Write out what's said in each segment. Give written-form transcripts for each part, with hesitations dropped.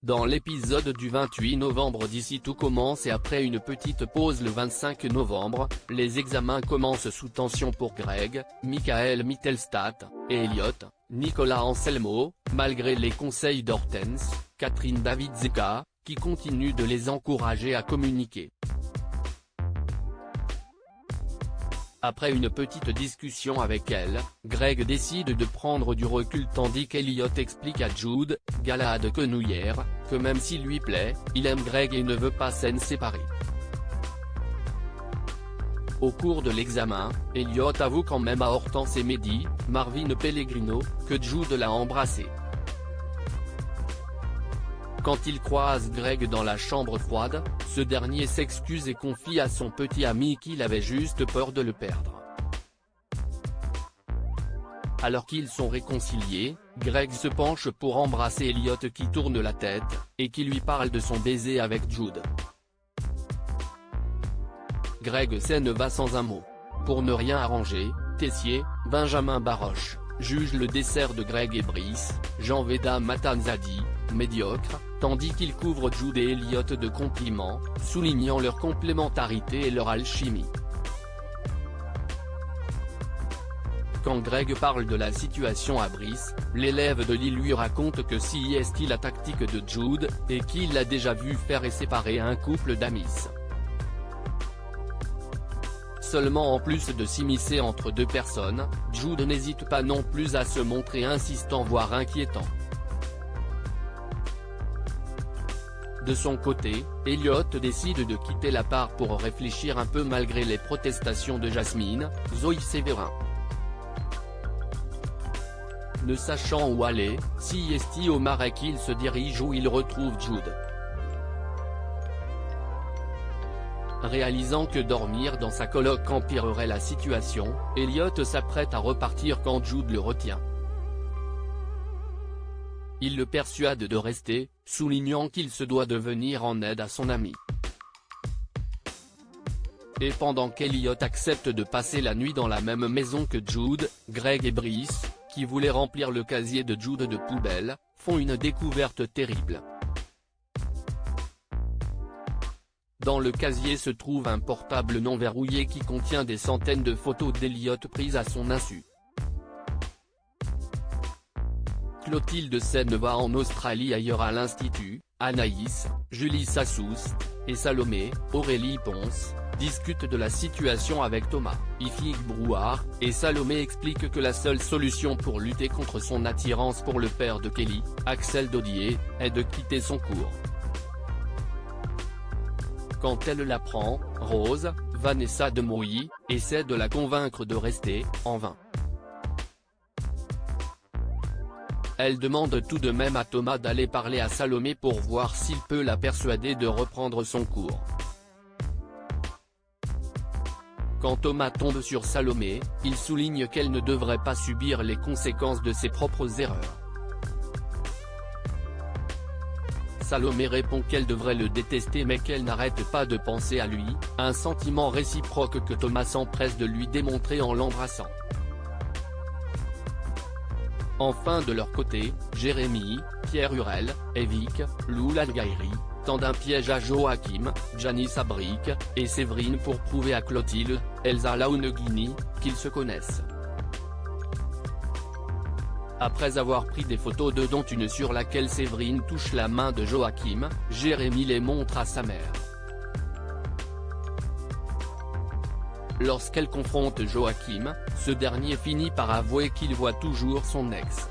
Dans l'épisode du 28 novembre d'ici tout commence et après une petite pause le 25 novembre, les examens commencent sous tension pour Greg, Michael Mittelstadt, et Elliot, Nicolas Anselmo, malgré les conseils d'Hortense, Catherine Davidzeka, qui continue de les encourager à communiquer. Après une petite discussion avec elle, Greg décide de prendre du recul tandis qu'Elliot explique à Jude, Galahad Quenouillère, que même s'il lui plaît, il aime Greg et ne veut pas s'en séparer. Au cours de l'examen, Elliot avoue quand même à Hortense et Mehdi, Marvin Pellegrino, que Jude l'a embrassé. Quand il croise Greg dans la chambre froide, ce dernier s'excuse et confie à son petit ami qu'il avait juste peur de le perdre. Alors qu'ils sont réconciliés, Greg se penche pour embrasser Elliot qui tourne la tête, et qui lui parle de son baiser avec Jude. Greg ne va sans un mot. Pour ne rien arranger, Tessier, Benjamin Baroche, juge le dessert de Greg et Brice, Jean Veda Matanzadi, médiocre, tandis qu'il couvre Jude et Elliot de compliments, soulignant leur complémentarité et leur alchimie. Quand Greg parle de la situation à Brice, l'élève de Lille lui raconte que c'est la tactique de Jude, et qu'il l'a déjà vu faire et séparer un couple d'amis. Seulement en plus de s'immiscer entre deux personnes, Jude n'hésite pas non plus à se montrer insistant voire inquiétant. De son côté, Elliot décide de quitter l'appart pour réfléchir un peu malgré les protestations de Jasmine, Zoé Sévérin. Ne sachant où aller, c'est au marais qu'il se dirige où il retrouve Jude. Réalisant que dormir dans sa coloc empirerait la situation, Elliot s'apprête à repartir quand Jude le retient. Il le persuade de rester, soulignant qu'il se doit de venir en aide à son ami. Et pendant qu'Elliot accepte de passer la nuit dans la même maison que Jude, Greg et Brice, qui voulaient remplir le casier de Jude de poubelles, font une découverte terrible. Dans le casier se trouve un portable non verrouillé qui contient des centaines de photos d'Elliot prises à son insu. Clotilde Sène va en Australie ailleurs à l'Institut, Anaïs, Julie Sassoust, et Salomé, Aurélie Ponce, discutent de la situation avec Thomas, Ifig Brouard, et Salomé explique que la seule solution pour lutter contre son attirance pour le père de Kelly, Axel Dodier, est de quitter son cours. Quand elle l'apprend, Rose, Vanessa de Mouilly, essaie de la convaincre de rester, en vain. Elle demande tout de même à Thomas d'aller parler à Salomé pour voir s'il peut la persuader de reprendre son cours. Quand Thomas tombe sur Salomé, il souligne qu'elle ne devrait pas subir les conséquences de ses propres erreurs. Salomé répond qu'elle devrait le détester mais qu'elle n'arrête pas de penser à lui, un sentiment réciproque que Thomas s'empresse de lui démontrer en l'embrassant. Enfin de leur côté, Jérémy, Pierre Hurel, Evic, Lou Lalgairi, tendent un piège à Joachim, Janice Abric, et Séverine pour prouver à Clotilde, Elsa Launeghini, qu'ils se connaissent. Après avoir pris des photos d'eux dont une sur laquelle Séverine touche la main de Joachim, Jérémy les montre à sa mère. Lorsqu'elle confronte Joachim, ce dernier finit par avouer qu'il voit toujours son ex.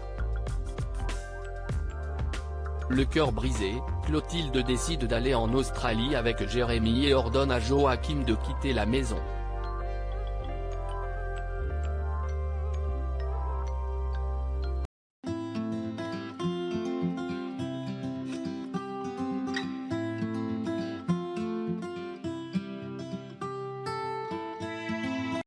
Le cœur brisé, Clotilde décide d'aller en Australie avec Jérémy et ordonne à Joachim de quitter la maison.